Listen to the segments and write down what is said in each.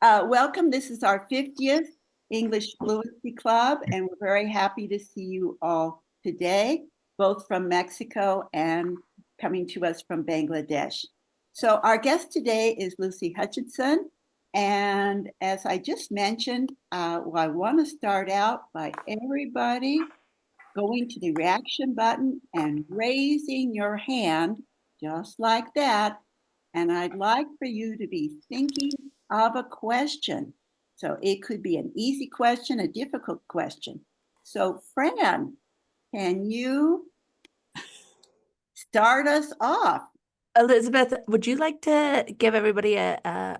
Welcome. This is our 50th English Fluency Club, and we're very happy to see you all today, both from Mexico and coming to us from Bangladesh. So our guest today is Lucy Hutchinson. And as I just mentioned, I want to start out by everybody going to the reaction button and raising your hand just like that. And I'd like for you to be thinking of a question. So it could be an easy question, a difficult question. So Fran, can you start us off? Elizabeth, would you like to give everybody a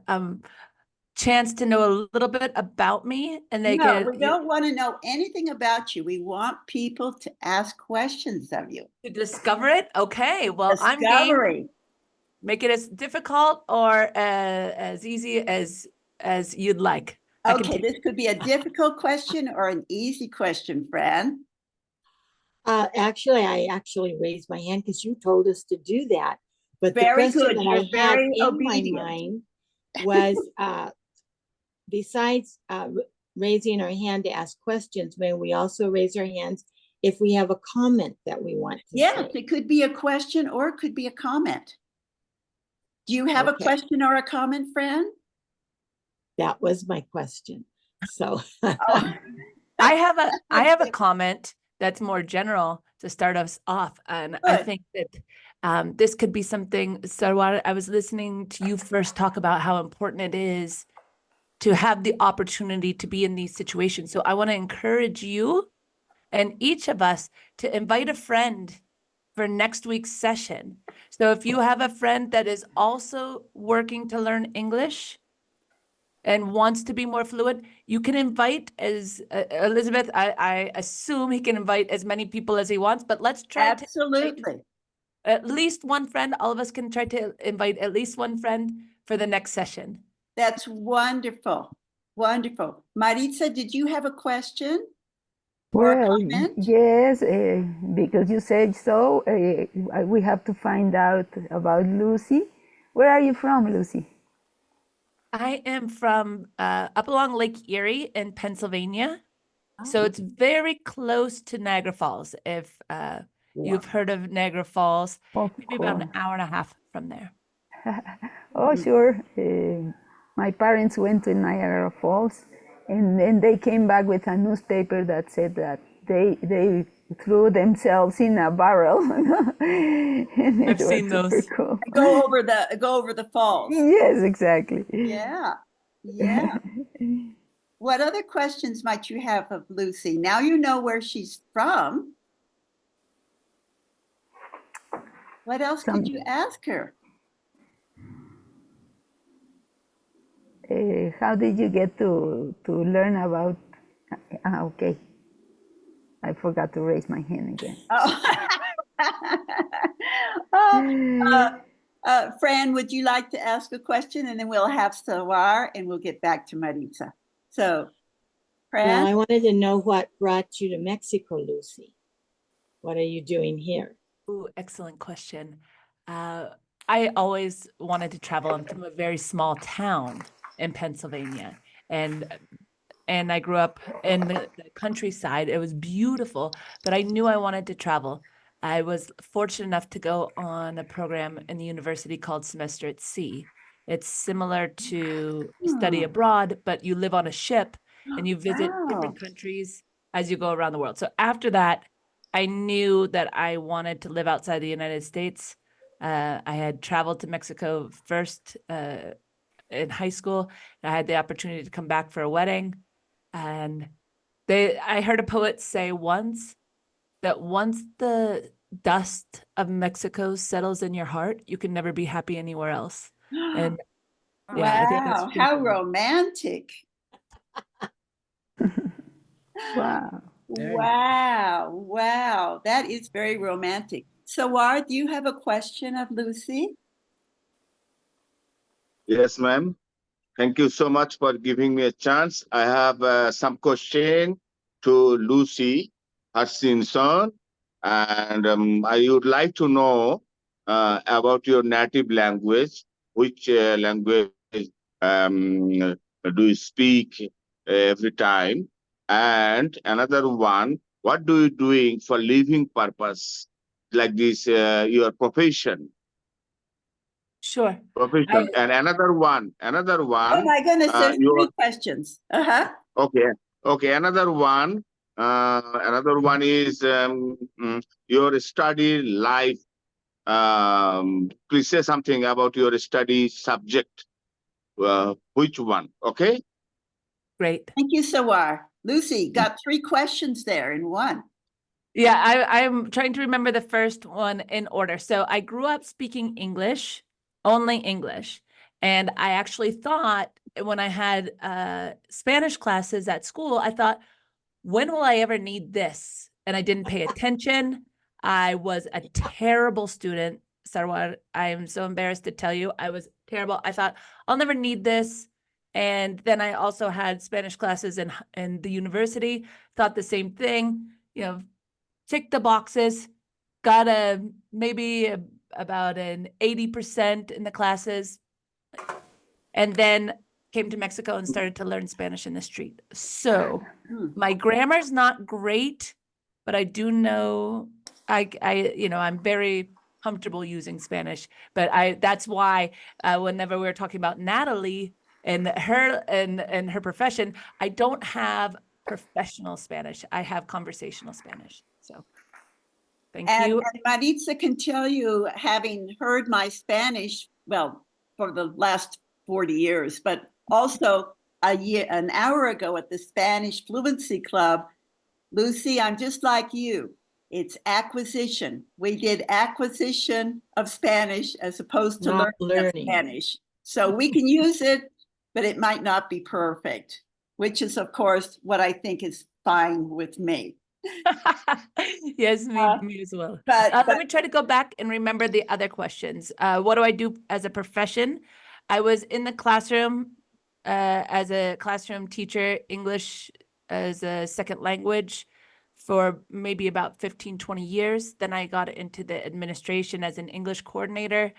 chance to know a little bit about me? And they No, we don't want to know anything about you. We want people to ask questions of you. To discover it? Okay, well, I'm game. Discovery. Make it as difficult or as easy as you'd like. Okay, this could be a difficult question or an easy question, Fran. Actually, I raised my hand because you told us to do that. But Very the question good. that You're I had very in obedient. my mind was, besides raising our hand to ask questions, may we also raise our hands if we have a comment that we want to Yes, say? it could be a question or it could be a comment. Do you have a question or a comment, Fran? That was my question. So I have a comment that's more general to start us off. And I think that this could be something. So I was listening to you first talk about how important it is to have the opportunity to be in these situations. So I want to encourage you and each of us to invite a friend for next week's session. So if you have a friend that is also working to learn English and wants to be more fluent, you can invite as Elizabeth, I assume he can invite as many people as he wants, but let's try Absolutely. At least one friend. All of us can try to invite at least one friend for the next session. That's wonderful. Wonderful. Maritza, did you have a question? Well, yes, because you said so, we have to find out about Lucy. Where are you from, Lucy? I am from up along Lake Erie in Pennsylvania. So it's very close to Niagara Falls. If you've heard of Niagara Falls, maybe about an hour and a half from there. Oh, sure. My parents went to Niagara Falls, and then they came back with a newspaper that said that they threw themselves in a barrel. I've seen those. Cool. Go over the falls. Yes, exactly. Yeah. Yeah. What other questions might you have of Lucy? Now you know where she's from. What else could you ask her? How did you get to learn about? Okay, I forgot to raise my hand again. Fran, would you like to ask a question, and then we'll have Sawar, and we'll get back to Maritza. So, Fran? Well, I wanted to know what brought you to Mexico, Lucy. What are you doing here? Ooh, excellent question. I always wanted to travel. I'm from a very small town in Pennsylvania, and I grew up in the countryside. It was beautiful, but I knew I wanted to travel. I was fortunate enough to go on a program in the university called Semester at Sea. It's similar to study abroad, but you live on a ship and you visit different countries as you go around the world. So after that, I knew that I wanted to live outside the United States. I had traveled to Mexico first in high school. I had the opportunity to come back for a wedding. And I heard a poet say once that once the dust of Mexico settles in your heart, you can never be happy anywhere else. And yeah, I think that's how romantic. Wow. Wow. That is very romantic. Sawar, do you have a question of Lucy? Yes, ma'am. Thank you so much for giving me a chance. I have some question to Lucy Hutchinson, and I would like to know about your native language. Which language do you speak every time? And another one, what do you doing for living purpose, like this, your profession? Sure. Profession. And another one, Oh my goodness, there's your 3 questions. Uh-huh. okay, okay. Another one is your study life. Please say something about your study subject. Which one? Okay. Great. Thank you, Sawar. Lucy, got 3 questions there in one. Yeah, I'm trying to remember the first one in order. So I grew up speaking English, only English. And I actually thought when I had Spanish classes at school, I thought, when will I ever need this? And I didn't pay attention. I was a terrible student, Sarwar. I am so embarrassed to tell you, I was terrible. I thought, I'll never need this. And then I also had Spanish classes in the university, thought the same thing, tick the boxes, got about an 80% in the classes, and then came to Mexico and started to learn Spanish in the street. So my grammar's not great, but I do know I'm very comfortable using Spanish. But that's why whenever we were talking about Natalie and her profession, I don't have professional Spanish. I have conversational Spanish. So thank you. And Maritza can tell you, having heard my Spanish, well, for the last 40 years, but also an hour ago at the Spanish Fluency Club, Lucy, I'm just like you. It's acquisition. We did acquisition of Spanish as opposed to Not learning of learning. Spanish. So we can use it, but it might not be perfect, which is, of course, what I think is fine with me. Yes, me as well. but- Let me try to go back and remember the other questions. What do I do as a profession? I was in the classroom as a classroom teacher, English as a second language for maybe about 15, 20 years. Then I got into the administration as an English coordinator.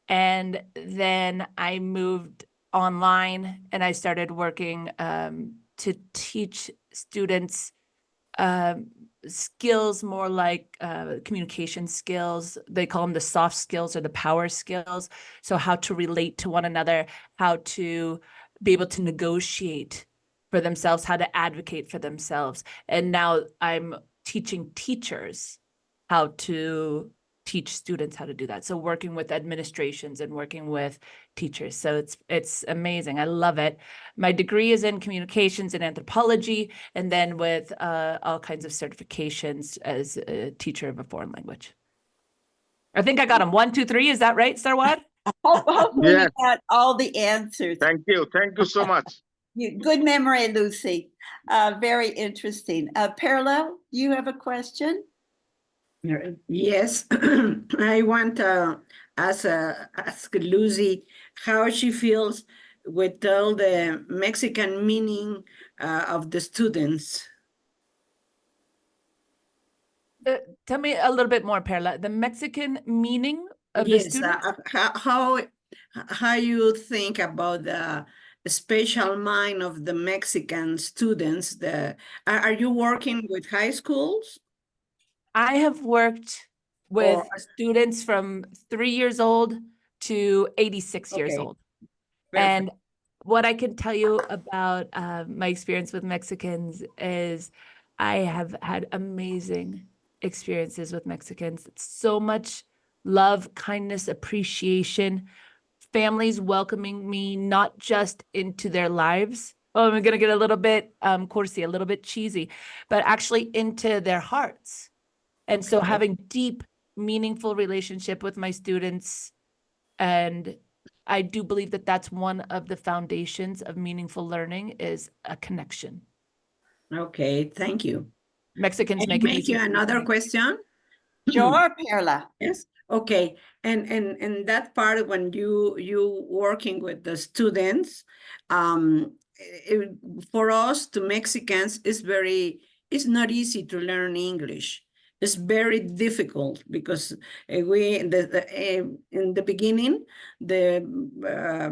And then I moved online and I started working to teach students skills more like communication skills. They call them the soft skills or the power skills. So how to relate to one another, how to be able to negotiate for themselves, how to advocate for themselves. And now I'm teaching teachers how to teach students how to do that. So working with administrations and working with teachers. So it's amazing. I love it. My degree is in communications and anthropology, and then with all kinds of certifications as a teacher of a foreign language. I think I got them 1, 2, 3. Is that right, Sarwar? Hopefully Yes. we got all the answers. Thank you so much. Good memory, Lucy. Very interesting. Perla, do you have a question? Yes, I want to ask Lucy how she feels with all the Mexican meaning of the students. Tell me a little bit more, Perla. The Mexican meaning of the students? How you think about the special mind of the Mexican students? Are you working with high schools? I have worked with students from 3 years old to 86 years old. And what I can tell you about my experience with Mexicans is I have had amazing experiences with Mexicans. So much love, kindness, appreciation, families welcoming me not just into their lives. Oh, I'm going to get a little bit coursey, a little bit cheesy, but actually into their hearts. And so having deep, meaningful relationship with my students. And I do believe that that's one of the foundations of meaningful learning is a connection. Okay, thank you. Mexicans Can I make you another question? Sure, Perla. Yes. Okay. And that part when you working with the students, for us to Mexicans, it's not easy to learn English. It's very difficult because in the beginning, the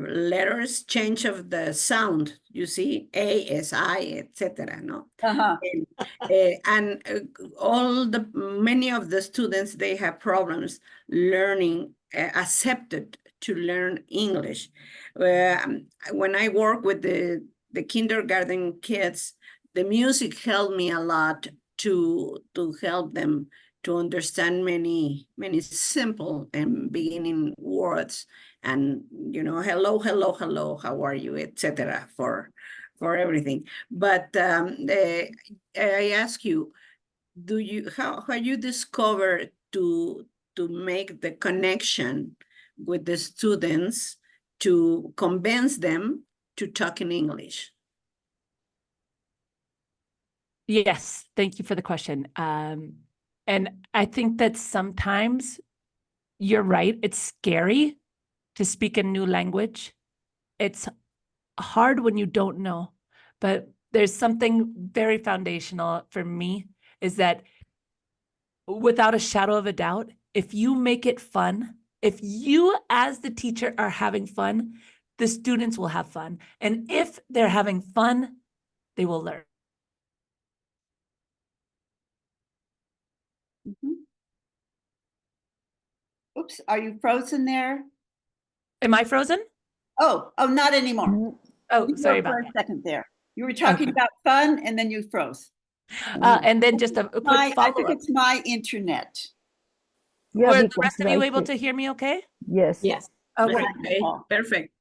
letters change of the sound, you see, A, S, I, etc. No? Uh-huh. And many of the students, they have problems learning, accepted to learn English. When I work with the kindergarten kids, the music helped me a lot to help them to understand many simple and beginning words, and hello, hello, hello, how are you, etc. for everything. But I ask you, how you discover to make the connection with the students to convince them to talk in English? Yes, thank you for the question. And I think that sometimes you're right, it's scary to speak a new language. It's hard when you don't know, but there's something very foundational for me, is that without a shadow of a doubt, if you make it fun, if you as the teacher are having fun, the students will have fun. And if they're having fun, they will learn. Mhm. Oops, are you frozen there? Am I frozen? Oh, not anymore. Oh, You sorry were for about a second there. You were talking Okay. about fun and then you froze. that. And then just a quick I think follow-up. it's my internet. Yeah, Were the because rest of you like able it- to hear me okay? Yes. Yes. Okay, Okay, perfect.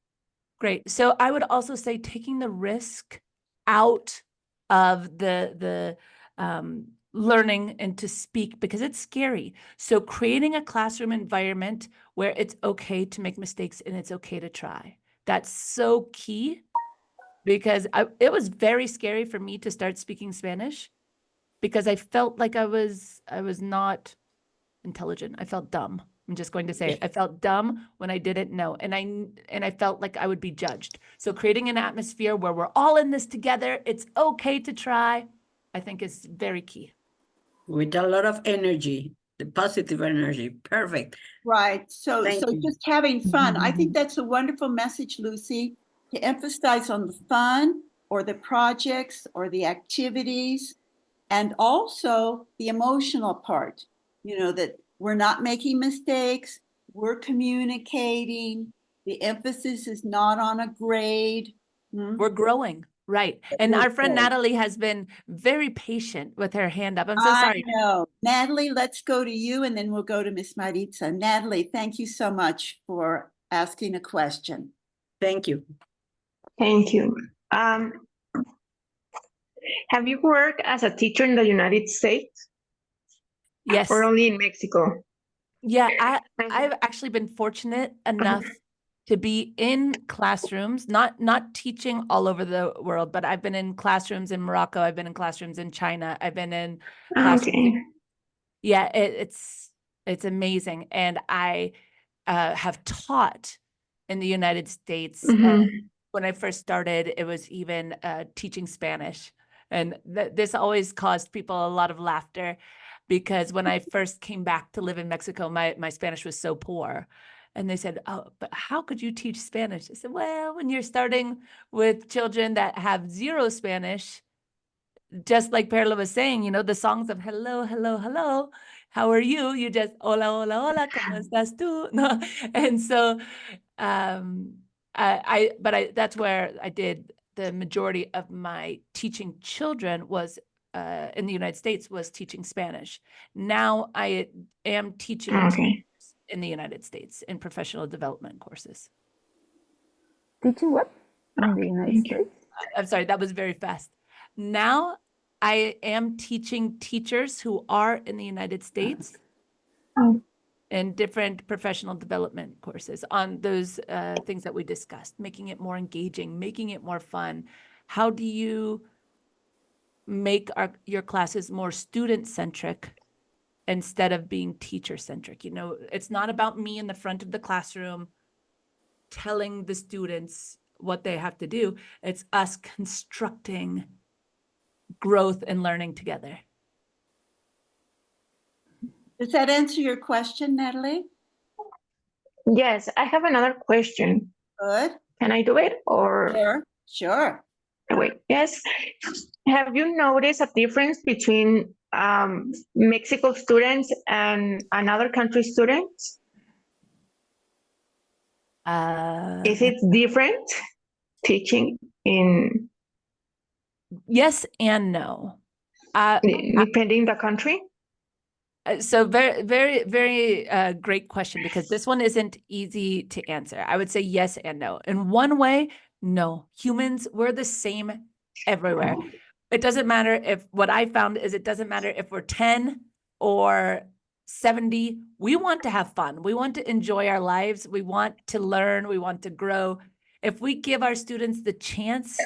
great. So I would also say taking the risk out of the learning and to speak, because it's scary. So creating a classroom environment where it's okay to make mistakes and it's okay to try. That's so key, because it was very scary for me to start speaking Spanish, because I felt like I was not intelligent. I felt dumb. I'm just going to say it. I felt dumb when I didn't know. And I felt like I would be judged. So creating an atmosphere where we're all in this together, it's okay to try, I think is very key. With a lot of energy, the positive energy. Perfect. Right. So Thank you. just having fun. I think that's a wonderful message, Lucy, to emphasize on the fun or the projects or the activities, and also the emotional part, that we're not making mistakes, we're communicating, the emphasis is not on a grade. We're growing, right? And our friend Natalie has been very patient with her hand up. I'm so sorry. I know. Natalie, let's go to you and then we'll go to Miss Maritza. Natalie, thank you so much for asking a question. Thank you. Thank you. Have you worked as a teacher in the United States Yes. or only in Mexico? Yeah, I've actually been fortunate enough to be in classrooms, not teaching all over the world, but I've been in classrooms in Morocco. I've been in classrooms in China. I've been in classrooms. Okay. Yeah, it's amazing. And I have taught in the United States. When I first started, it was even teaching Spanish. And this always caused people a lot of laughter, because when I first came back to live in Mexico, my Spanish was so poor. And they said, "Oh, but how could you teach Spanish?" I said, "Well, when you're starting with children that have zero Spanish, just like Perla was saying, the songs of hello, hello, hello, how are you? You just hola, hola, hola, ¿cómo estás tú?" No, and so that's where I did the majority of my teaching children was in the United States, was teaching Spanish. Now I am teaching in the United States in professional development courses. Teaching what? In the United States? I'm sorry, that was very fast. Now I am teaching teachers who are in the United States in different professional development courses on those things that we discussed, making it more engaging, making it more fun. How do you make your classes more student-centric instead of being teacher-centric? It's not about me in the front of the classroom telling the students what they have to do. It's us constructing growth and learning together. Does that answer your question, Natalie? Yes, I have another question. Good. Can I do it or Sure. Sure. wait? Yes. Have you noticed a difference between Mexico students and another country students? Is it different teaching in Yes and no. depending the country? So very, very, very great question, because this one isn't easy to answer. I would say yes and no. In one way, no. Humans, we're the same everywhere. It doesn't matter if, what I found is it doesn't matter if we're 10 or 70. We want to have fun. We want to enjoy our lives. We want to learn. We want to grow. If we give our students the chances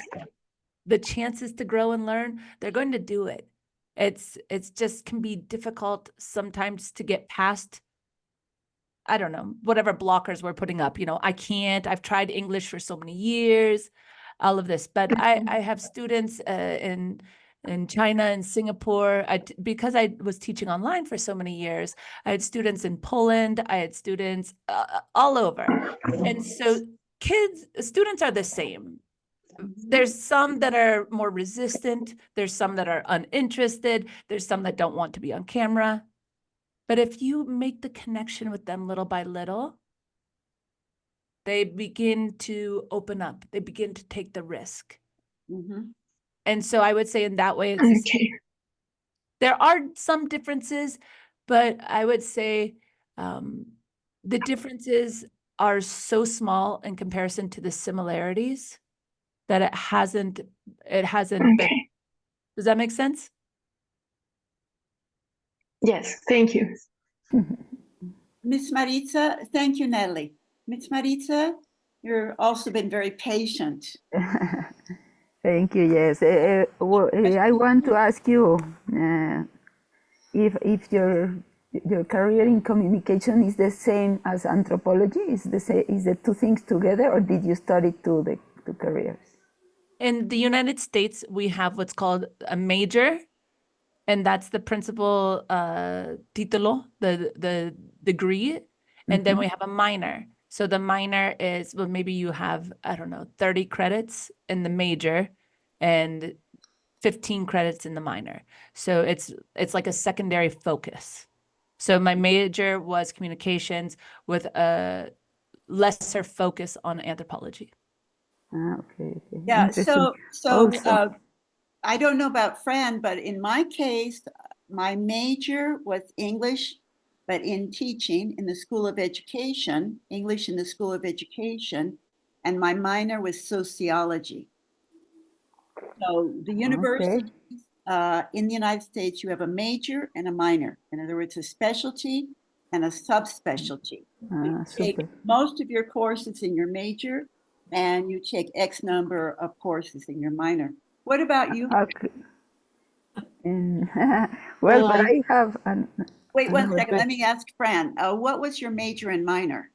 to grow and learn, they're going to do it. It's just can be difficult sometimes to get past, I don't know, whatever blockers we're putting up. You know, I've tried English for so many years, all of this, but I have students in China and Singapore. Because I was teaching online for so many years, I had students in Poland, I had students all over. And so students are the same. There's some that are more resistant. There's some that are uninterested. There's some that don't want to be on camera. But if you make the connection with them little by little, they begin to open up. They begin to take the risk. Mm-hmm. And so I would say in that way, it's Okay. there are some differences, but I would say the differences are so small in comparison to the similarities that it hasn't been. Okay. Does that make sense? Yes, thank you. Miss Maritza, thank you, Natalie. Miss Maritza, you've also been very patient. Thank you. Yes, I want to ask you if your career in communication is the same as anthropology. Is the two things together, or did you study the two careers? In the United States, we have what's called a major, and that's the principal título, the degree, and then we have a minor. So the minor is, well, maybe you have, I don't know, 30 credits in the major and 15 credits in the minor. So it's like a secondary focus. So my major was communications with a lesser focus on anthropology. Okay. Yeah. Interesting. So Also. I don't know about Fran, but in my case, my major was English, but in teaching in the School of Education, English in the School of Education, and my minor was sociology. So the universities in the United States, you have a major and a minor. In other words, a specialty and a subspecialty. You take Super. most of your courses in your major, and you take X number of courses in your minor. What about you? Okay. Well, but I have Wait one another second. Let me ask Fran. What was your major and minor?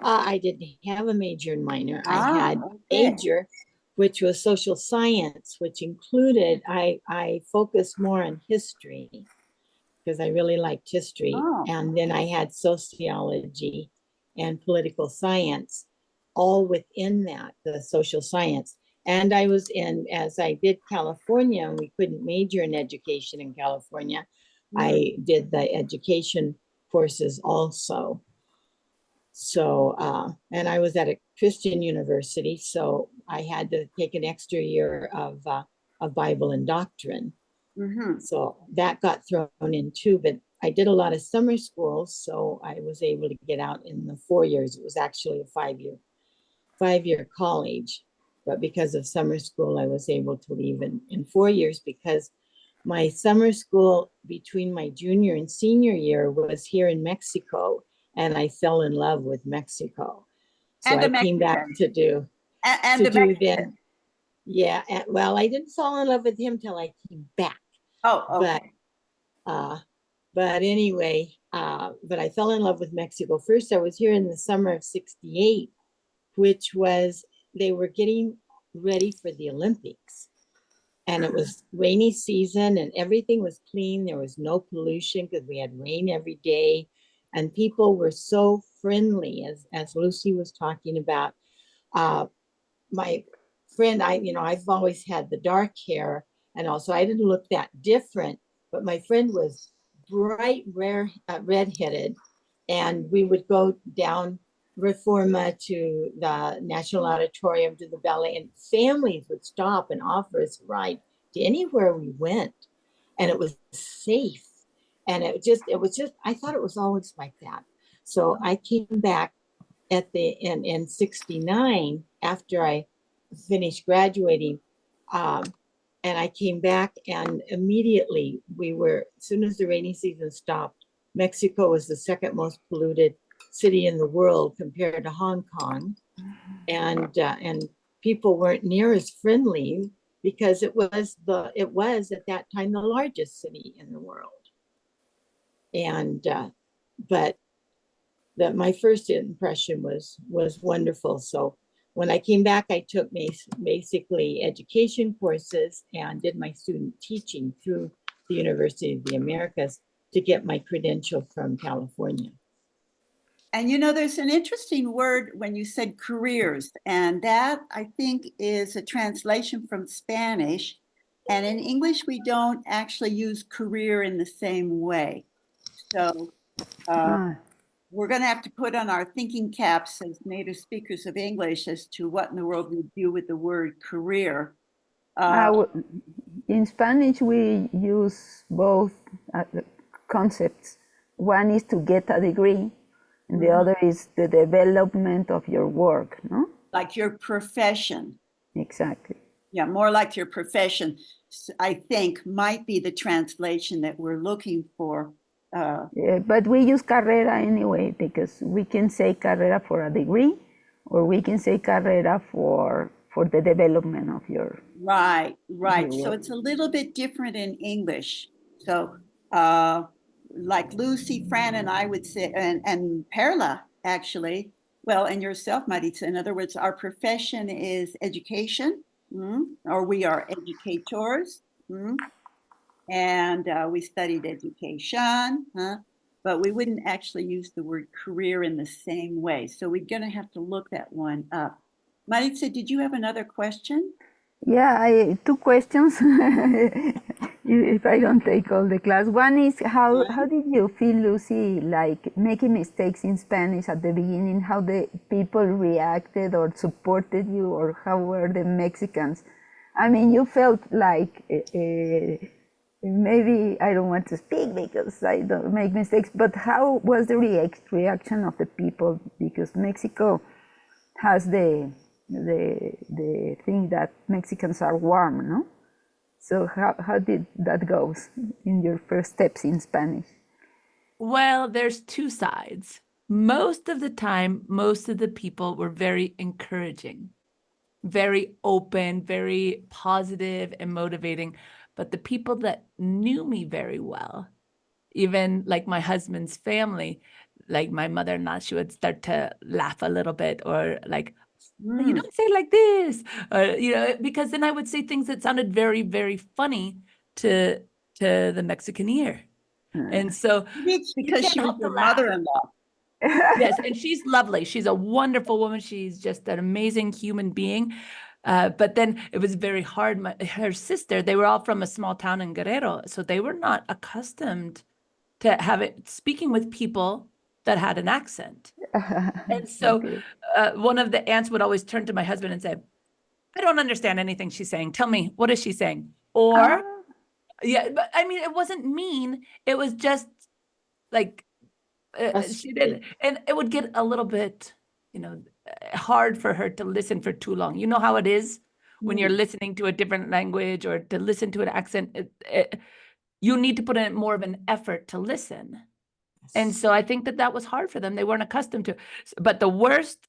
I didn't have a major and minor. I had okay. major, which was social science, which included, I focused more on history because I really liked history. Oh. And then I had sociology and political science, all within that, the social science. And I was in, as I did California, and we couldn't major in education in California, I did the education courses also. So, and I was at a Christian university, so I had to take an extra year of Bible and doctrine. Mm-hmm. So that got thrown in too, but I did a lot of summer schools, so I was able to get out in the 4 years. It was actually a 5-year college, but because of summer school, I was able to leave in 4 years because my summer school between my junior and senior year was here in Mexico, and I fell in love with Mexico. So And I came back to do then. Yeah, well, I didn't fall in love with him till I came back. Oh, okay. But anyway, but I fell in love with Mexico. First, I was here in the summer of'68, which was, they were getting ready for the Olympics. and it was rainy season and everything was clean. There was no pollution because we had rain every day, and people were so friendly, as Lucy was talking about. My friend, I've always had the dark hair, and also I didn't look that different, but my friend was bright redheaded, and we would go down Reforma to the National Auditorium to the ballet, and families would stop and offer us a ride to anywhere we went, and it was safe. And it was just, I thought it was always like that. So I came back in 69 after I finished graduating. And I came back, and immediately as soon as the rainy season stopped, Mexico was the second most polluted city in the world compared to Hong Kong. And people weren't near as friendly because it was at that time the largest city in the world. And but my first impression was wonderful. So when I came back, I took basically education courses and did my student teaching through the University of the Americas to get my credential from California. And there's an interesting word when you said careers, and that I think is a translation from Spanish. And in English, we don't actually use career in the same way. So we're going to have to put on our thinking caps as native speakers of English as to what in the world we do with the word career. In Spanish, we use both concepts. One is to get a degree, and the other is the development of your work, no? Like your profession. Exactly. Yeah, more like your profession, I think, might be the translation that we're looking for. But we use carrera anyway, because we can say carrera for a degree, or we can say carrera for the development of your Right. your So work. it's a little bit different in English. So like Lucy, Fran, and I would say, and Perla, actually, well, and yourself, Maritza, in other words, our profession is education, or we are educators, and we studied education, but we wouldn't actually use the word career in the same way. So we're going to have to look that one up. Maritza, did you have another question? Yeah, two questions. If I don't take all the class, one is how did you feel, Lucy, like making mistakes in Spanish at the beginning? How the people reacted or supported you, or how were the Mexicans? I mean, you felt like maybe I don't want to speak because I don't make mistakes, but how was the reaction of the people? Because Mexico has the thing that Mexicans are warm, no? So how did that go in your first steps in Spanish? Well, there's two sides. Most of the time, most of the people were very encouraging, very open, very positive and motivating. But the people that knew me very well, even like my husband's family, like my mother-in-law, she would start to laugh a little bit, or like, you don't say it like this, or, because then I would say things that sounded very, very funny to the Mexican ear. And so It's because can't she was help your but laugh. mother-in-law. Yes, and she's lovely. She's a wonderful woman. She's just an amazing human being. But then it was very hard. Her sister, they were all from a small town in Guerrero, so they were not accustomed to speaking with people that had an accent. And so one of the aunts would always turn to my husband and say, I don't understand anything she's saying. Tell me, what is she saying? Or, yeah, but I mean, it wasn't mean. It was just like, she did, and it would get a little bit, hard for her to listen for too long. You know how it is when you're listening to a different language or to listen to an accent, you need to put in more of an effort to listen. And so I think that was hard for them. They weren't accustomed to. But the worst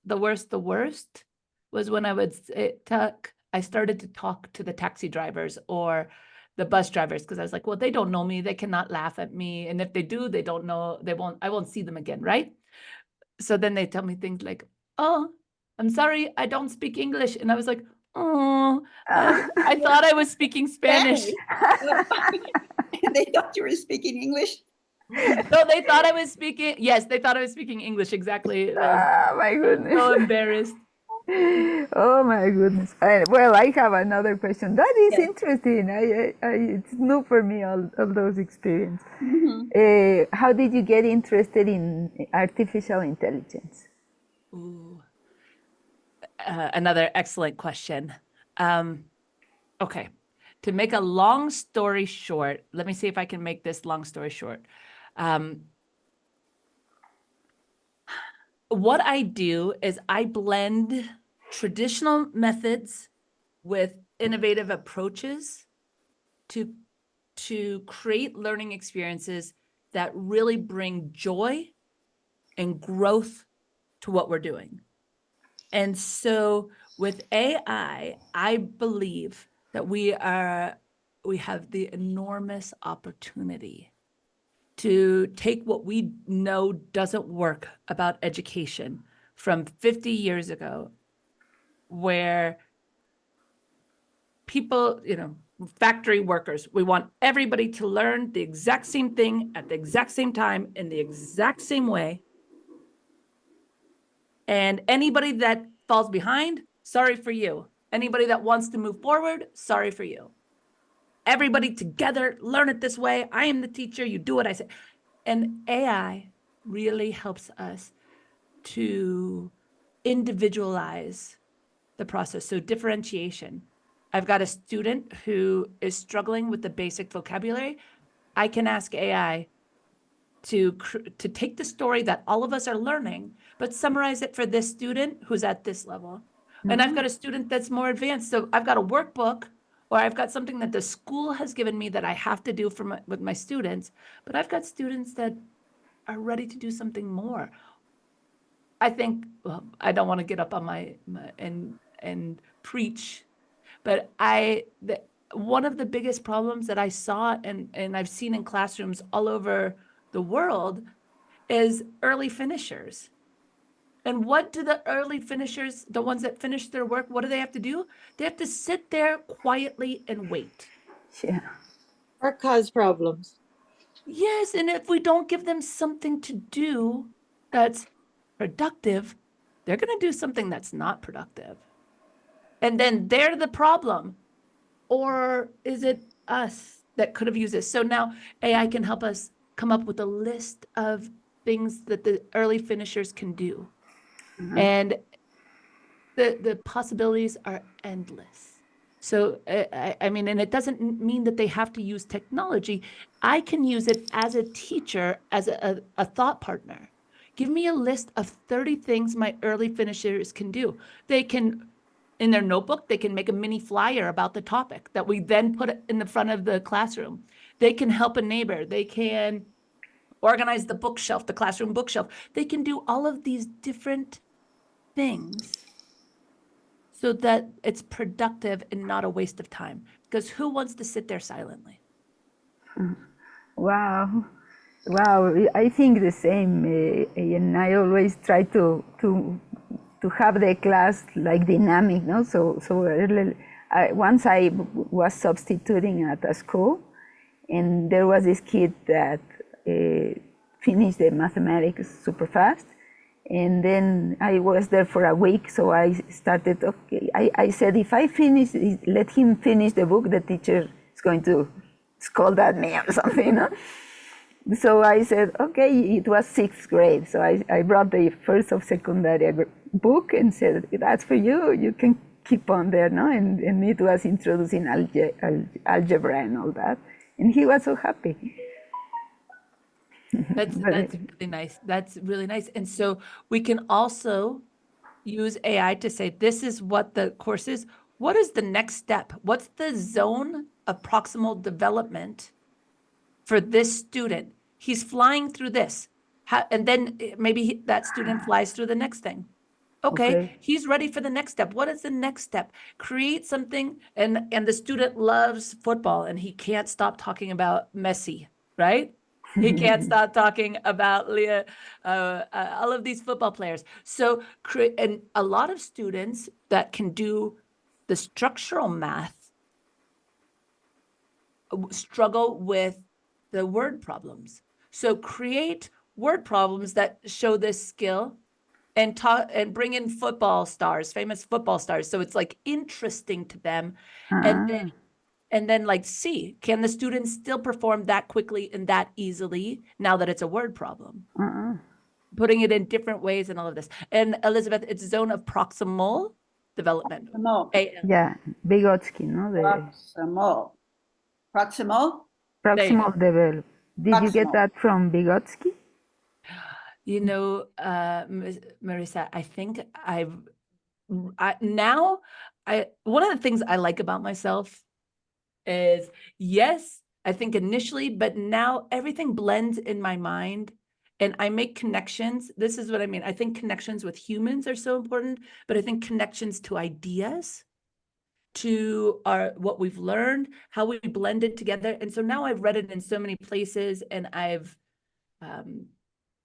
was when I started to talk to the taxi drivers or the bus drivers, because I was like, well, they don't know me. They cannot laugh at me. And if they do, they don't know, I won't see them again, right? So then they tell me things like, oh, I'm sorry, I don't speak English. And I was like, Oh, I thought I was speaking Spanish. They thought you were speaking English. No, they thought I was speaking. Yes, they thought I was speaking English. Exactly. I was My goodness. so embarrassed. Oh my goodness. Well, I have another question. That is Yes. interesting. It's new for me, all those experiences. Mhm. How did you get interested in artificial intelligence? Ooh. Another excellent question. Okay. To make a long story short, let me see if I can make this long story short. What I do is I blend traditional methods with innovative approaches to create learning experiences that really bring joy and growth to what we're doing. And so with AI, I believe that we have the enormous opportunity to take what we know doesn't work about education from 50 years ago, where people, factory workers, we want everybody to learn the exact same thing at the exact same time in the exact same way. And anybody that falls behind, sorry for you. Anybody that wants to move forward, sorry for you. Everybody together, learn it this way. I am the teacher, you do what I say. And AI really helps us to individualize the process. So differentiation. I've got a student who is struggling with the basic vocabulary. I can ask AI to take the story that all of us are learning, but summarize it for this student who's at this level. And I've got a student that's more advanced. So I've got a workbook, or I've got something that the school has given me that I have to do with my students, but I've got students that are ready to do something more. I think, well, I don't want to get up on and preach, but one of the biggest problems that I saw and I've seen in classrooms all over the world is early finishers. And what do the early finishers, the ones that finish their work, what do they have to do? They have to sit there quietly and wait. Yeah. Or cause problems. Yes, and if we don't give them something to do that's productive, they're going to do something that's not productive. And then they're the problem. Or is it us that could have used this? So now AI can help us come up with a list of things that the early finishers can do. And the possibilities are endless. So, I mean, and it doesn't mean that they have to use technology. I can use it as a teacher, as a thought partner. Give me a list of 30 things my early finishers can do. They can, in their notebook, they can make a mini flyer about the topic that we then put in the front of the classroom. They can help a neighbor. They can organize the bookshelf, the classroom bookshelf. They can do all of these different things so that it's productive and not a waste of time. Because who wants to sit there silently? Wow. Wow, I think the same, and I always try to have the class like dynamic, no? So once I was substituting at a school, and there was this kid that finished the mathematics super fast, and then I was there for a week, so I started. Okay, I said if I finish, let him finish the book, the teacher is going to scold at me or something, no? So I said, okay, it was 6th grade. So I brought the first of secondary book and said, that's for you. You can keep on there, no? And it was introducing algebra and all that. And he was so happy. That's really nice. That's really nice. And so we can also use AI to say, this is what the course is. What is the next step? What's the zone of proximal development for this student? He's flying through this. And then maybe that student flies through the next thing. Okay, he's ready for the next step. What is the next step? Create something, and the student loves football, and he can't stop talking about Messi, right? He can't stop talking about all of these football players. So, and a lot of students that can do the structural math struggle with the word problems. So create word problems that show this skill and bring in football stars, famous football stars. So it's like interesting to them. And then like see, can the students still perform that quickly and that easily now that it's a word problem? Putting it in different ways and all of this. And Elizabeth, it's zone of proximal development. Proximal. Yeah, Vygotsky, no? Proximal. Proximal? Proximal development. Did you get Proximal. that from Vygotsky? You know, Marissa, I think one of the things I like about myself is, yes, I think initially, but now everything blends in my mind and I make connections. This is what I mean. I think connections with humans are so important, but I think connections to ideas, to what we've learned, how we blend it together. And so now I've read it in so many places and I've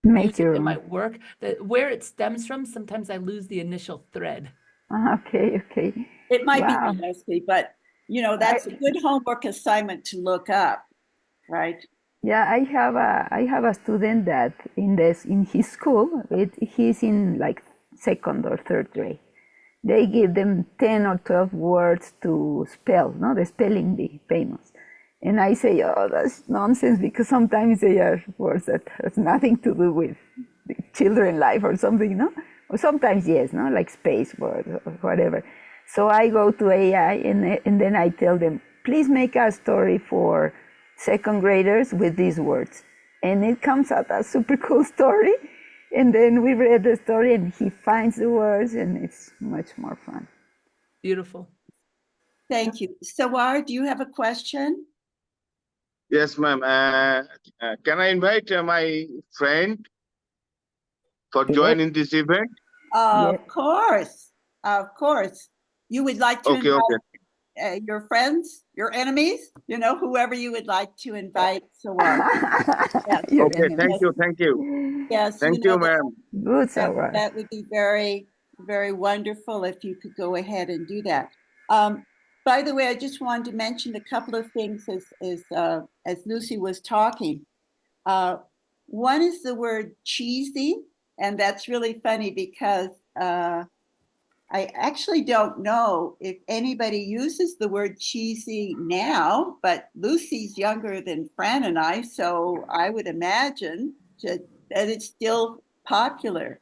Make used it your in my own. work, that where it stems from, sometimes I lose the initial thread. Okay, okay. It might Wow. be nasty, but you know, that's a good homework assignment to look up, right? Yeah, I have a student that in his school, he's in like second or third grade. They give them 10 or 12 words to spell, no, the spelling bee, famous. And I say, oh, that's nonsense, because sometimes they are words that has nothing to do with the children life or something, no? Or sometimes yes, no, like space words or whatever. So I go to AI and then I tell them, please make a story for second graders with these words. And it comes out a super cool story. And then we read the story and he finds the words and it's much more fun. Beautiful. Thank you. Sawar, do you have a question? Yes, ma'am. Can I invite my friend for Yes. joining this event? Of course. Of course. You would like to Okay, invite your friends, your enemies, you know, whoever you would like to invite. Sawar. Yes. Your Okay, enemy. thank you, thank you. Yes, Thank you know you, ma'am. Good, Sarah. that would be very, very wonderful if you could go ahead and do that. By the way, I just wanted to mention a couple of things as Lucy was talking. One is the word cheesy, and that's really funny because I actually don't know if anybody uses the word cheesy now, but Lucy's younger than Fran and I, so I would imagine that it's still popular.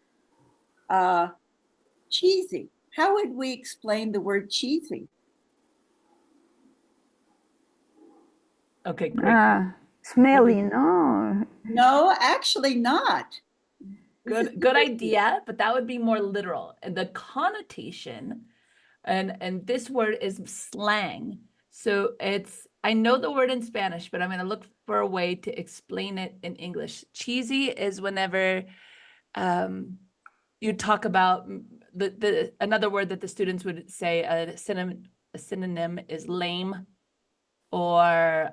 Cheesy. How would we explain the word cheesy? Okay, great. Smelly, no. No, actually not. Good idea, but that would be more literal. And the connotation, and this word is slang. So I know the word in Spanish, but I'm going to look for a way to explain it in English. Cheesy is whenever you talk about another word that the students would say, a synonym is lame, or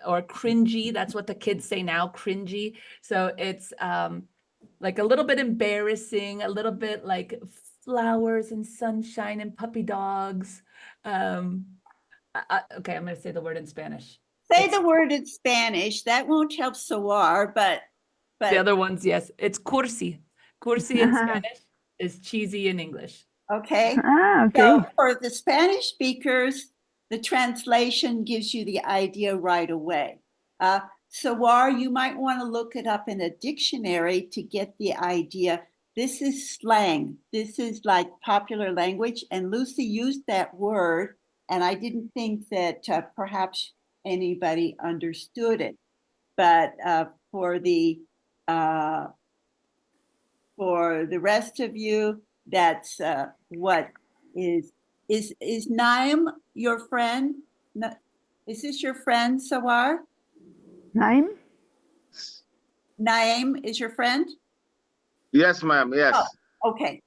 or cringy. That's what the kids say now, cringy. So it's like a little bit embarrassing, a little bit like flowers and sunshine and puppy dogs. Okay, I'm going to say the word in Spanish. Say the word in Spanish. That won't help Sawar, but the other ones, yes. It's cursi. Cursi in Spanish is cheesy in English. Okay. Okay. So for the Spanish speakers, the translation gives you the idea right away. Sawar, you might want to look it up in a dictionary to get the idea. This is slang. This is like popular language. And Lucy used that word, and I didn't think that perhaps anybody understood it. But for the rest of you, that's what is Naim your friend? Is this your friend, Sawar? Naim? Naim is your friend? Yes, ma'am. Yes. Oh, okay,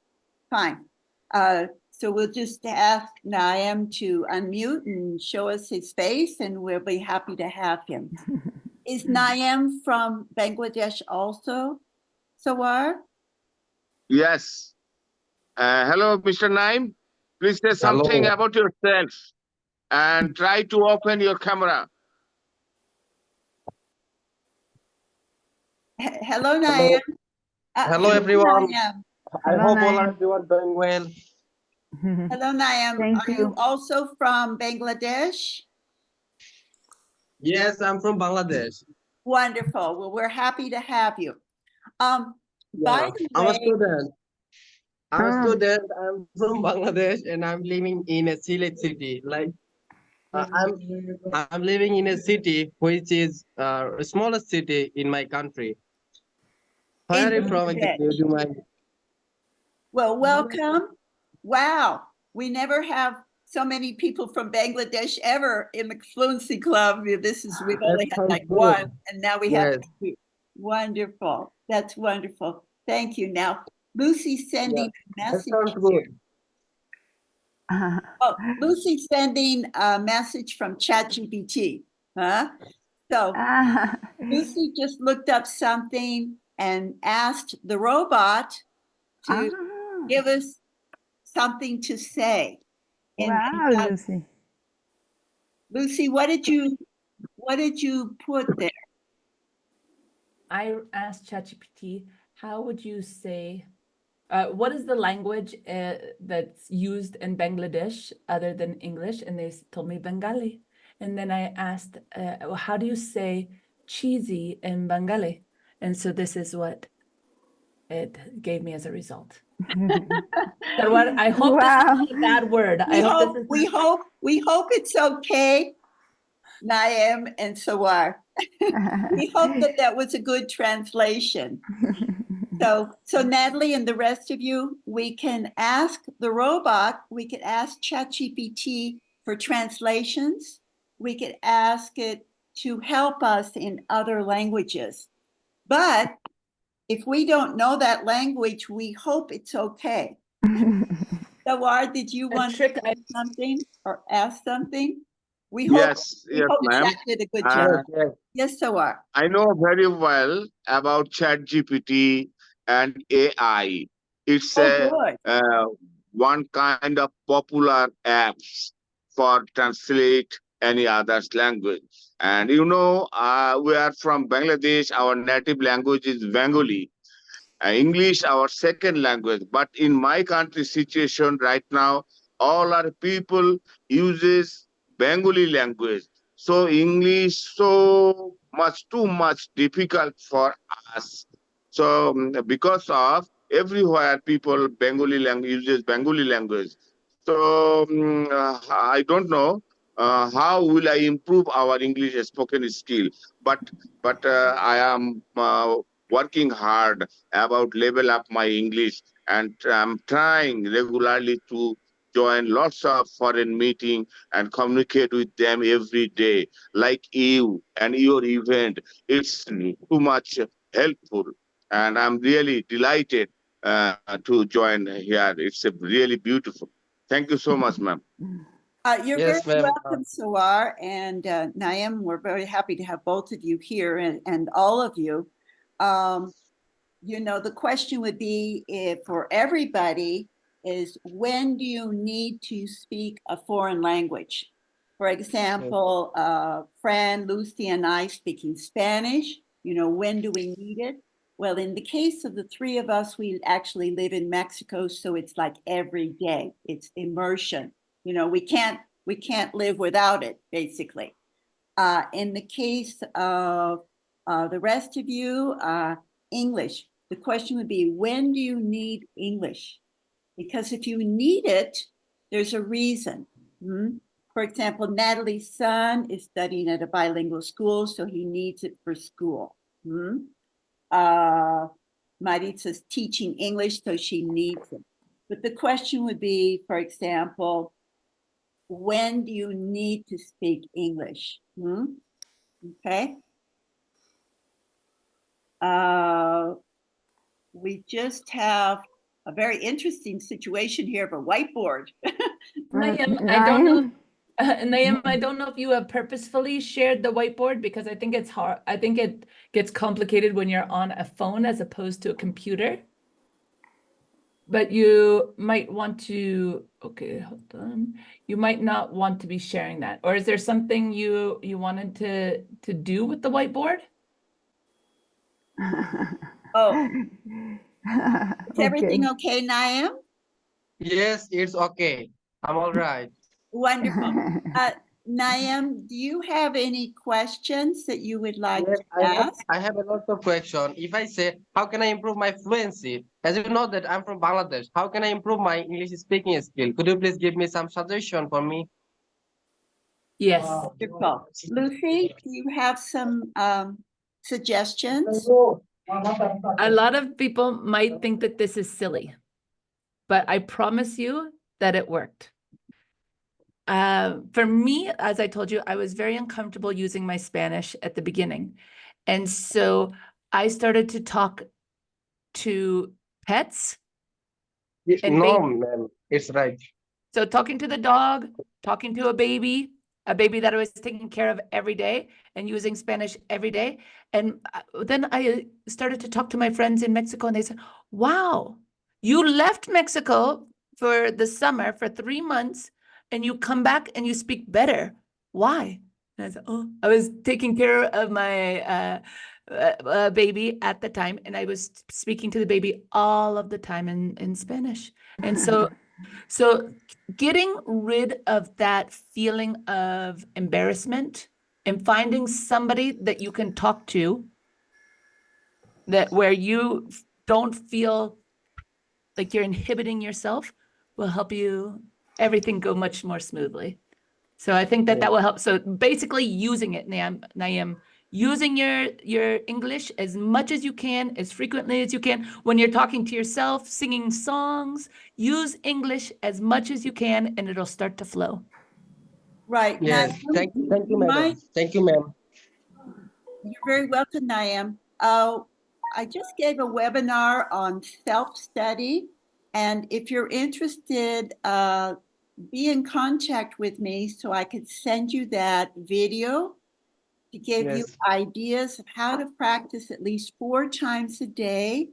fine. So we'll just ask Naim to unmute and show us his face, and we'll be happy to have him. Is Naim from Bangladesh also, Sawar? Yes. Hello, Mr. Naim. Please say something Hello. about yourself and try to open your camera. Hello, Hello. Naeem. Hello, everyone. Naeem. I Hello, hope all Naeem. of you are doing well. Hello, Naeem. Thank Are you you. also from Bangladesh? Yes, I'm from Bangladesh. Wonderful. Well, we're happy to have you. By Yeah, the I'm a way, student. I'm a Ah. student. I'm from Bangladesh, and I'm living in a Sylhet city. Like I'm living in a city which is a smallest city in my country. Where in are you from exactly? Bangladesh. Do you mind? Well, welcome. Wow. We never have so many people from Bangladesh ever in the Fluency Club. We've only That had sounds like good. one, and now we have Yes. two. Wonderful. That's wonderful. Thank you. Now, Lucy's sending a That message sounds here. good. Oh, Lucy's sending a message from ChatGPT. Huh? So Ah. Lucy just looked up something and asked the robot to Ah. give us something to say. And Wow, Lucy. Lucy, what did you put there? I asked ChatGPT, how would you say, what is the language that's used in Bangladesh other than English? And they told me Bengali. And then I asked, how do you say cheesy in Bengali? And so this is what it gave me as a result. Sarwar, I hope this is Wow. not a bad word. I hope this is We hope it's okay, Naeem and Sawar. We hope that was a good translation. So Natalie and the rest of you, we can ask the robot, we could ask ChatGPT for translations. We could ask it to help us in other languages. But if we don't know that language, we hope it's okay. Sawar, did you want to say something or ask something? We hope Yes, ma'am. Chat did a good job. Yes. Yes, Sawar. I know very well about ChatGPT and AI. It's Oh, good. one kind of popular apps for translate any other's language. And we are from Bangladesh. Our native language is Bengali. English our second language, but in my country situation right now all our people uses Bengali language, so English so much too much difficult for us. So because of everywhere people Bengali language uses Bengali language, so I don't know how will I improve our English spoken skill, but I am working hard about level up my English, and I'm trying regularly to join lots of foreign meeting and communicate with them every day, like you and your event. It's too much helpful, and I'm really delighted to join here. It's really beautiful. Thank you so much, ma'am. You're Yes, very ma'am. welcome, Sawar and Naeem. We're very happy to have both of you here and all of you. The question would be for everybody is when do you need to speak a foreign language? For example, Fran, Lucy, and I speaking Spanish, when do we need it? Well, in the case of the three of us, we actually live in Mexico, so it's like every day. It's immersion. We can't live without it, basically. In the case of the rest of you, English. The question would be, when do you need English? Because if you need it, there's a reason. For example, Natalie's son is studying at a bilingual school, so he needs it for school. Maritza's teaching English, so she needs it. But the question would be, for example, when do you need to speak English? Okay. We just have a very interesting situation here of a whiteboard. Naeem, I don't know. Naeem, I don't know if you have purposefully shared the whiteboard because I think it's hard. I think it gets complicated when you're on a phone as opposed to a computer. but you might want to, okay, hold on. You might not want to be sharing that. Or is there something you wanted to do with the whiteboard? Oh, is everything Okay. okay, Naim? Yes, it's okay. I'm all right. Wonderful. Naim, do you have any questions that you would like Yes, to ask? I have a lot of question. If I say, how can I improve my fluency? As you know that I'm from Bangladesh, how can I improve my English speaking skill? Could you please give me some suggestion for me? Yes. Wonderful. Lucy, do you have some suggestions? A lot of people might think that this is silly, but I promise you that it worked. For me, as I told you, I was very uncomfortable using my Spanish at the beginning. And so I started to talk to pets and No, babies. ma'am, it's right. So talking to the dog, talking to a baby that I was taking care of every day and using Spanish every day. And then I started to talk to my friends in Mexico and they said, wow, you left Mexico for the summer for 3 months and you come back and you speak better. Why? And I said, oh, I was taking care of my baby at the time and I was speaking to the baby all of the time in Spanish. And so getting rid of that feeling of embarrassment and finding somebody that you can talk to that where you don't feel like you're inhibiting yourself will help you everything go much more smoothly. So I think that will help. So basically using it, Naim, using your English as much as you can, as frequently as you can. When you're talking to yourself, singing songs, use English as much as you can, and it'll start to flow. Right. Yes, Naim, thank you, madam. Thank you, ma'am. You're very welcome, Naim. I just gave a webinar on self-study, and if you're interested, be in contact with me so I could send you that video to give you Yes. ideas of how to practice at least 4 times a day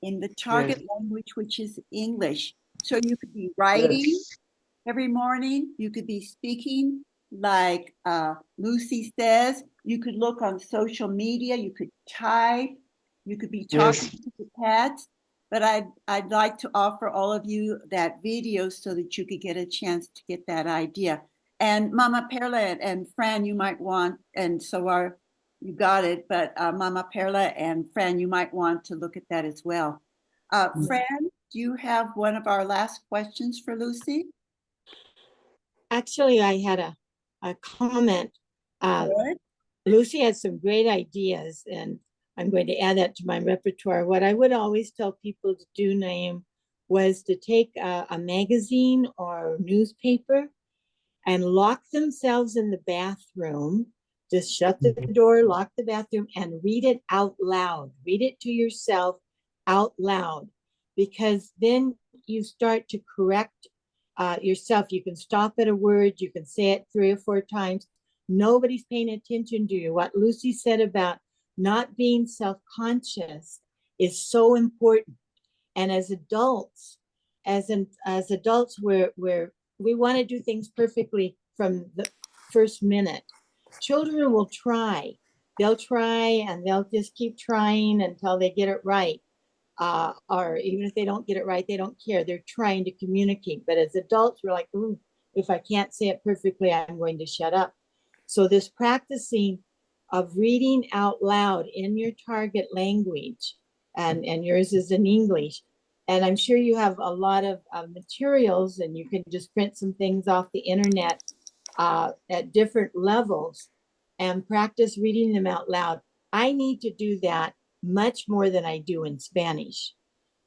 in the target language, which is English. So you could be writing every morning, you could be speaking like Lucy says, you could look on social media, you could type, you could be talking to the pets, but I'd like to offer all of you that video so that you could get a chance to get that idea. And Mama Perla and Fran, you might want, and so you got it, but Mama Perla and Fran, you might want to look at that as well. Fran, do you have one of our last questions for Lucy? Actually, I had a comment. Good. Lucy had some great ideas, and I'm going to add that to my repertoire. What I would always tell people to do, Naim, was to take a magazine or newspaper and lock themselves in the bathroom. Just shut the door, lock the bathroom, and read it out loud. Read it to yourself out loud, because then you start to correct yourself. You can stop at a word, you can say it 3 or 4 times. Nobody's paying attention to you. What Lucy said about not being self-conscious is so important. And as adults, where we want to do things perfectly from the first minute. Children will try. They'll try and they'll just keep trying until they get it right. Or even if they don't get it right, they don't care. They're trying to communicate. But as adults, we're like, ooh, if I can't say it perfectly, I'm going to shut up. So this practicing of reading out loud in your target language, and yours is in English, and I'm sure you have a lot of materials, and you can just print some things off the internet at different levels and practice reading them out loud. I need to do that much more than I do in Spanish,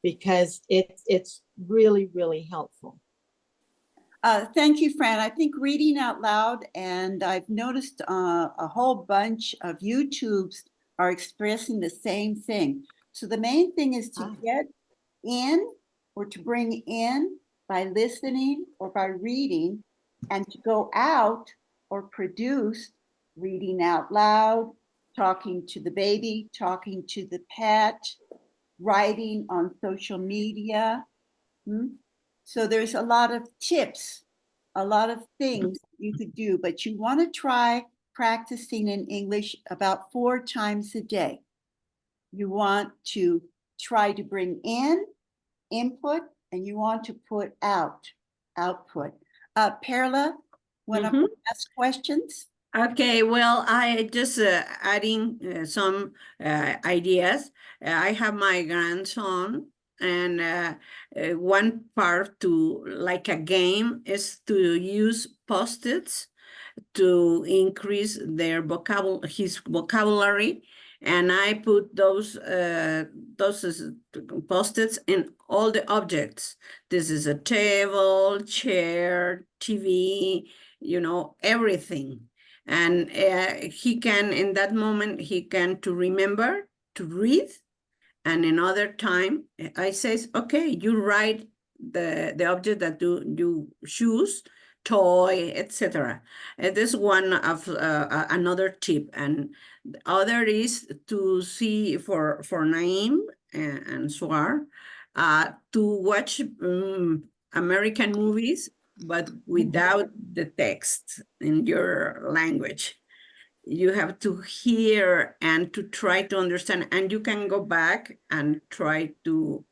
because it's really, really helpful. Thank you, Fran. I think reading out loud, and I've noticed a whole bunch of YouTubes are expressing the same thing. So the main thing is to get in, or to bring in by listening or by reading, and to go out or produce reading out loud, talking to the baby, talking to the pet, writing on social media, So there's a lot of tips, a lot of things you could do, but you want to try practicing in English about 4 times a day. You want to try to bring in input, and you want to put out output. Perla, want to ask questions? Okay, well, I just adding some ideas. I have my grandson, and one part to like a game is to use post-its to increase his vocabulary, and I put those post-its in all the objects. This is a table, chair, TV, everything. And he can, in that moment, he can to remember to read, and another time I says, okay, you write the object that you choose, toy, etc. This one of another tip, and the other is to see for Naim and Suar to watch American movies, but without the text in your language. You have to hear and to try to understand, and you can go back and try to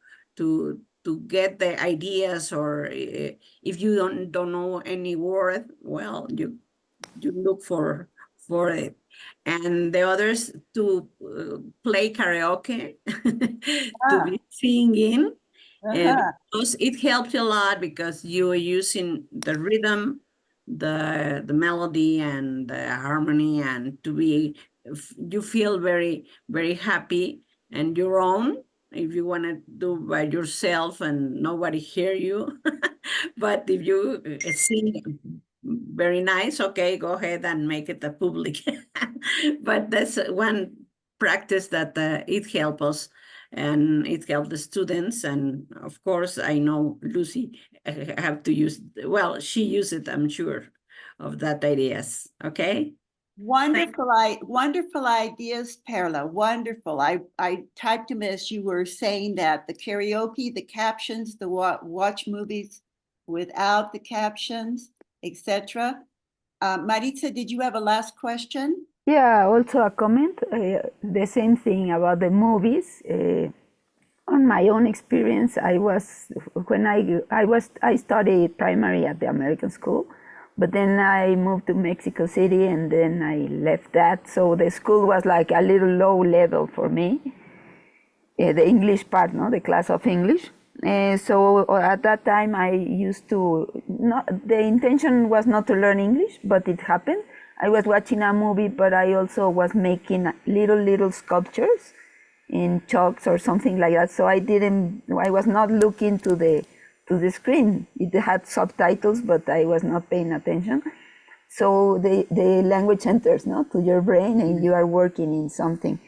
get the ideas, or if you don't know any word, well, you look for it. And the others to play karaoke, to be singing. Because it helps a lot, because you are using the rhythm, the melody, and the harmony, and you feel very, very happy and your own, if you want to do by yourself and nobody hear you. But if you sing very nice, okay, go ahead and make it a public. But that's one practice that it helps us, and it helps the students. And of course, I know Lucy have to use, well, she used it, I'm sure, of that ideas. Okay. Wonderful ideas, Perla. Wonderful. I typed them as you were saying that. The karaoke, the captions, the watch movies without the captions, etc. Maritza, did you have a last question? Yeah, also a comment. The same thing about the movies. On my own experience, I studied primary at the American school, but then I moved to Mexico City, and then I left that. So the school was like a little low level for me. The English part, no, the class of English. So at that time, I used to, the intention was not to learn English, but it happened. I was watching a movie, but I also was making little sculptures in chalks or something like that. So I was not looking to the screen. It had subtitles, but I was not paying attention. So the language enters to your brain, and you are working in something.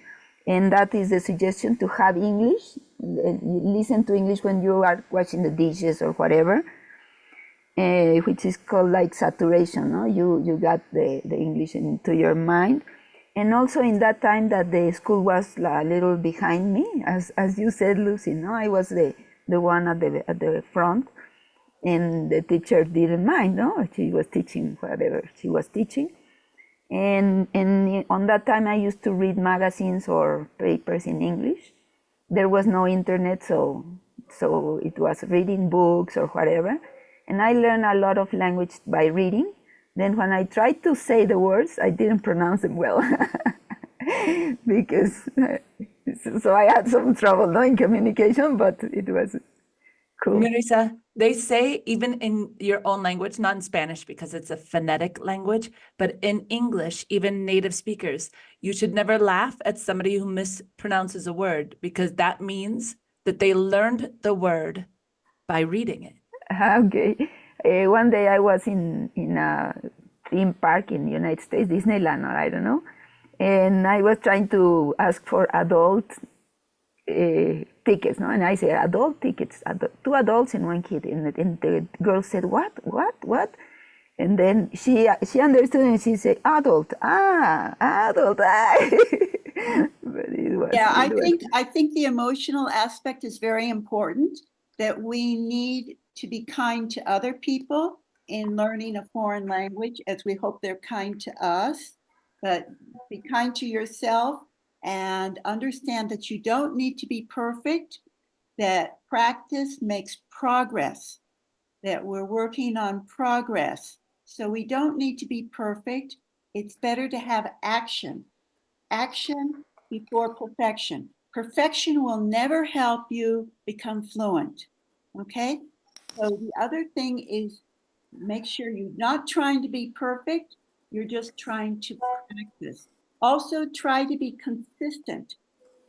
And that is the suggestion, to have English. Listen to English when you are washing the dishes or whatever, which is called like saturation. No? You got the English into your mind. And also in that time that the school was a little behind me, as you said, Lucy, no? I was the one at the front, and the teacher didn't mind, no? She was teaching whatever she was teaching. And on that time I used to read magazines or papers in English. There was no internet, so it was reading books or whatever. And I learned a lot of language by reading. Then when I tried to say the words, I didn't pronounce them well. So I had some trouble in communication, but it was cool. Marisa, they say even in your own language, not in Spanish because it's a phonetic language, but in English, even native speakers, you should never laugh at somebody who mispronounces a word, because that means that they learned the word by reading it. Okay. One day I was in a theme park in the United States, Disneyland, or I don't know, and I was trying to ask for adult tickets, no? And I said, adult tickets, 2 adults and 1 kid. And the girl said, what? And then she understood, and she said, adult, adult. But I think the emotional aspect is very important. that we need to be kind to other people in learning a foreign language, as we hope they're kind to us. But be kind to yourself and understand that you don't need to be perfect, that practice makes progress, that we're working on progress. So we don't need to be perfect. It's better to have action. Action before perfection. Perfection will never help you become fluent. Okay? So the other thing is make sure you're not trying to be perfect. You're just trying to practice. Also, try to be consistent.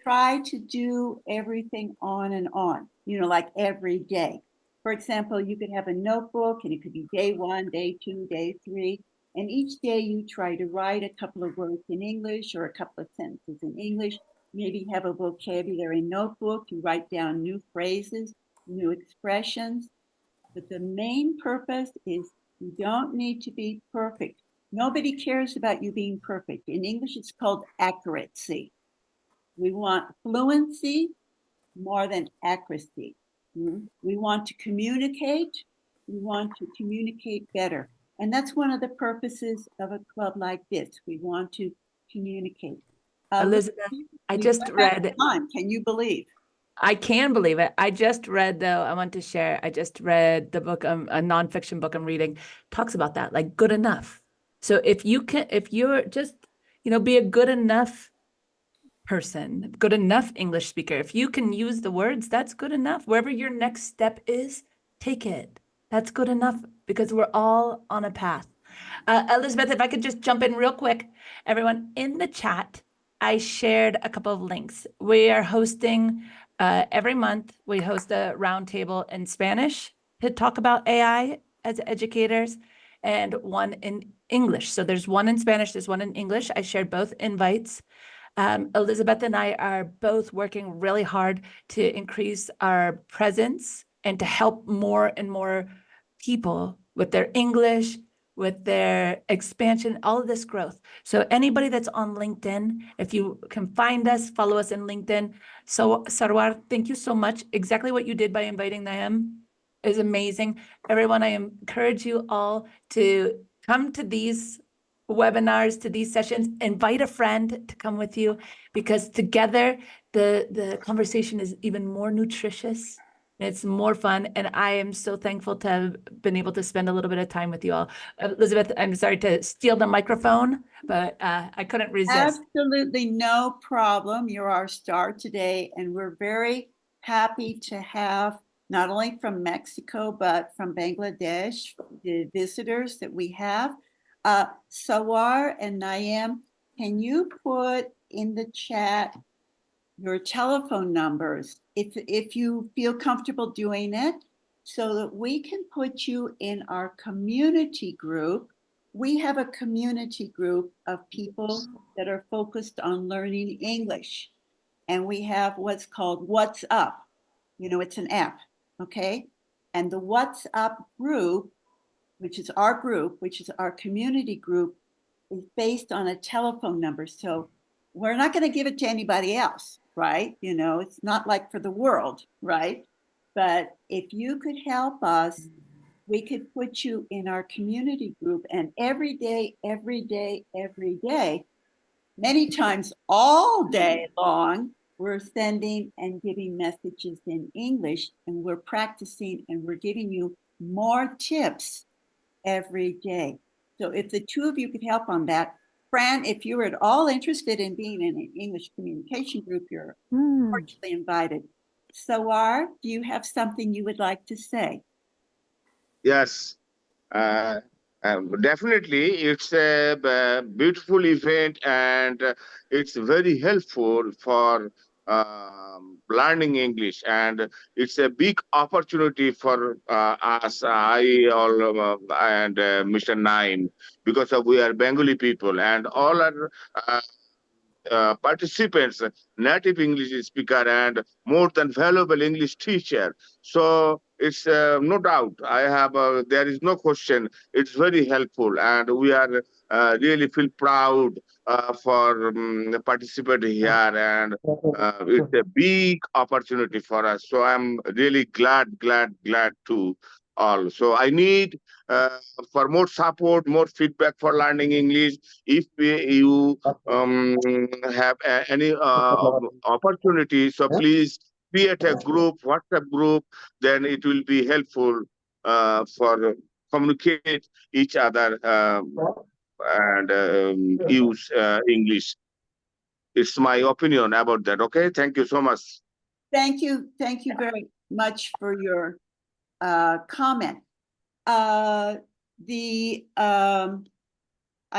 Try to do everything on and on, like every day. For example, you could have a notebook and it could be day 1, day 2, day 3. And each day you try to write a couple of words in English or a couple of sentences in English. Maybe have a vocabulary notebook. You write down new phrases, new expressions. But the main purpose is you don't need to be perfect. Nobody cares about you being perfect. In English, it's called accuracy. We want fluency more than accuracy. We want to communicate. We want to communicate better. And that's one of the purposes of a club like this. We want to communicate. Elizabeth, I just read. Can you believe? I can believe it. I just read, though, I want to share, I just read the book, a nonfiction book I'm reading, talks about that, like good enough. So if you're just, be a good enough person, good enough English speaker, if you can use the words, that's good enough. Wherever your next step is, take it. That's good enough because we're all on a path. Elizabeth, if I could just jump in real quick, everyone in the chat, I shared a couple of links. We are hosting every month, we host a roundtable in Spanish to talk about AI as educators and one in English. So there's one in Spanish, there's one in English. I shared both invites. Elizabeth and I are both working really hard to increase our presence and to help more and more people with their English, with their expansion, all of this growth. So anybody that's on LinkedIn, if you can find us, follow us in LinkedIn. So Sarwar, thank you so much. Exactly what you did by inviting Naeem is amazing. Everyone, I encourage you all to come to these webinars, to these sessions, invite a friend to come with you, because together the conversation is even more nutritious. It's more fun, and I am so thankful to have been able to spend a little bit of time with you all. Elizabeth, I'm sorry to steal the microphone, but I couldn't resist. Absolutely no problem. You're our star today, and we're very happy to have not only from Mexico, but from Bangladesh, the visitors that we have. Sawar and Naeem, can you put in the chat your telephone numbers if you feel comfortable doing it, so that we can put you in our community group. We have a community group of people that are focused on learning English, and we have what's called What's Up. It's an app, okay? And the What's Up group, which is our community group, is based on a telephone number. So we're not going to give it to anybody else, right? It's not like for the world, right? But if you could help us, we could put you in our community group, and every day, many times all day long, we're sending and giving messages in English, and we're practicing, and we're giving you more tips every day. So if the two of you could help on that, Fran, if you're at all interested in being in an English communication group, you're cordially invited. Sawar, do you have something you would like to say? Yes, definitely. It's a beautiful event, and it's very helpful for learning English, and it's a big opportunity for us, and Mr. Nine, because we are Bengali people, and all our participants, native English speaker, and more than valuable English teacher. So it's no doubt. I have, there is no question. It's very helpful, and we are really feel proud for participating here, and it's a big opportunity for us. So I'm really glad to all. So I need for more support, more feedback for learning English. If you have any opportunity, so please create a group, WhatsApp group, then it will be helpful for communicate each other and use English. It's my opinion about that. Okay, thank you so much. Thank you very much for your comment. I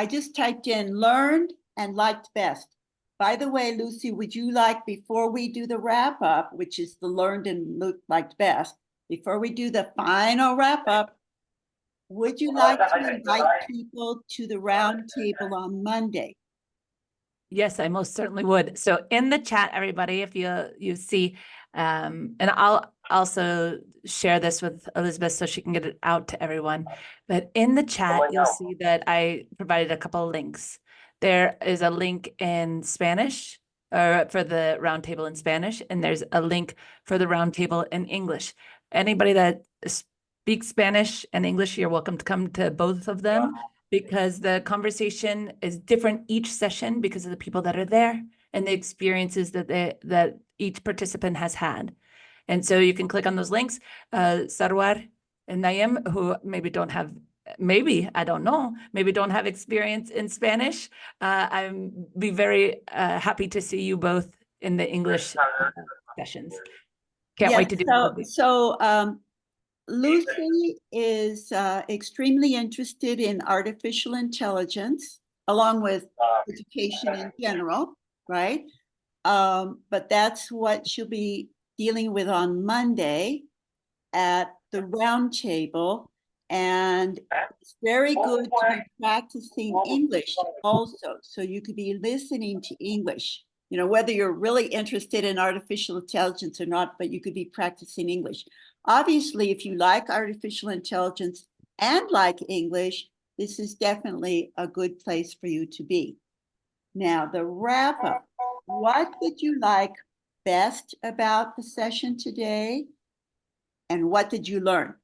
just typed in learned and liked best. By the way, Lucy, would you like, before we do the wrap up, which is the learned and liked best, before we do the final wrap up, would you like to invite people to the round table on Monday? Yes, I most certainly would. So in the chat, everybody, if you see, and I'll also share this with Elizabeth so she can get it out to everyone. But in the chat, you'll see that I provided a couple of links. There is a link in Spanish for the roundtable in Spanish, and there's a link for the roundtable in English. Anybody that speaks Spanish and English, you're welcome to come to both of them, because the conversation is different each session because of the people that are there and the experiences that each participant has had. And so you can click on those links. Sarwar and Naim, who maybe don't have experience in Spanish, I'm be very happy to see you both in the English sessions. Can't wait to do it. So Lucy is extremely interested in artificial intelligence, along with education in general, right? But that's what she'll be dealing with on Monday at the round table. And it's very good to be practicing English also. So you could be listening to English, you know, whether you're really interested in artificial intelligence or not, but you could be practicing English. Obviously, if you like artificial intelligence and like English, this is definitely a good place for you to be. Now, the wrap up. What did you like best about the session today? And what did you learn?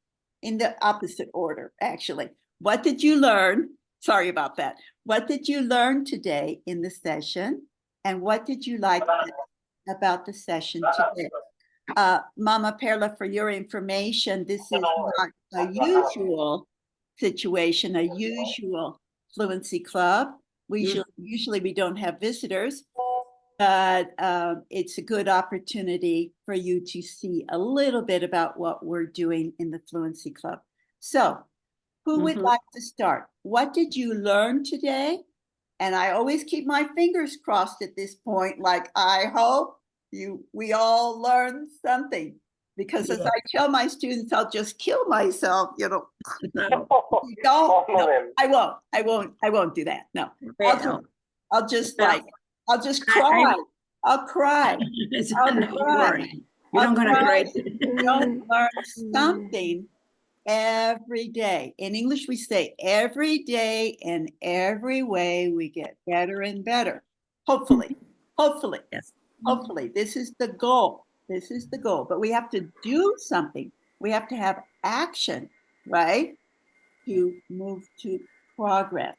In the opposite order, actually. What did you learn? Sorry about that. What did you learn today in the session? And what did you like about the session today? Mama Perla, for your information, this is not a usual situation, a usual fluency club. Usually we don't have visitors, but it's a good opportunity for you to see a little bit about what we're doing in the Fluency Club. So who would like to start? What did you learn today? And I always keep my fingers crossed at this point, like I hope we all learn something, because as I tell my students, I'll just kill myself, you know. No, I won't do that. No, I'll just cry. I'll cry. You're not gonna cry. Don't learn something every day. In English, we say every day, and every way we get better and better. Hopefully. Yes. Hopefully, this is the goal. This is the goal. But we have to do something. We have to have action, right? To move to progress.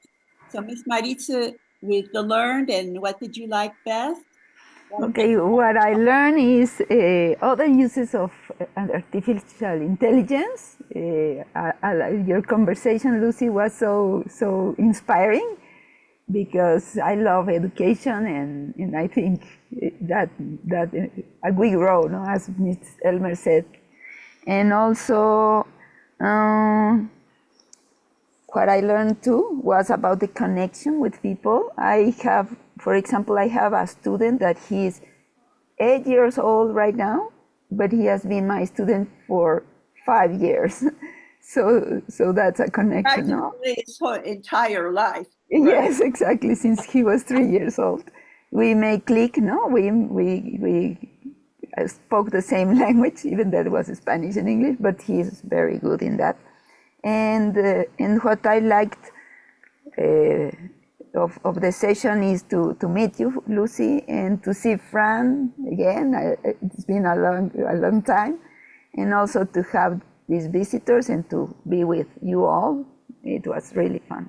So Ms. Maritza, with the learned, and what did you like best? Okay, what I learned is other uses of artificial intelligence. Your conversation, Lucy, was so inspiring, because I love education, and I think that we grow, no, as Ms. Elmer said. And also, what I learned too was about the connection with people. For example, I have a student that he's 8 years old right now, but he has been my student for 5 years. So that's a connection. No? His whole entire life. Right? Yes, exactly. Since he was 3 years old, we may click. No, spoke the same language, even though it was Spanish and English, but he's very good in that. And what I liked of the session is to meet you, Lucy, and to see Fran again. It's been a long time, and also to have these visitors and to be with you all. It was really fun.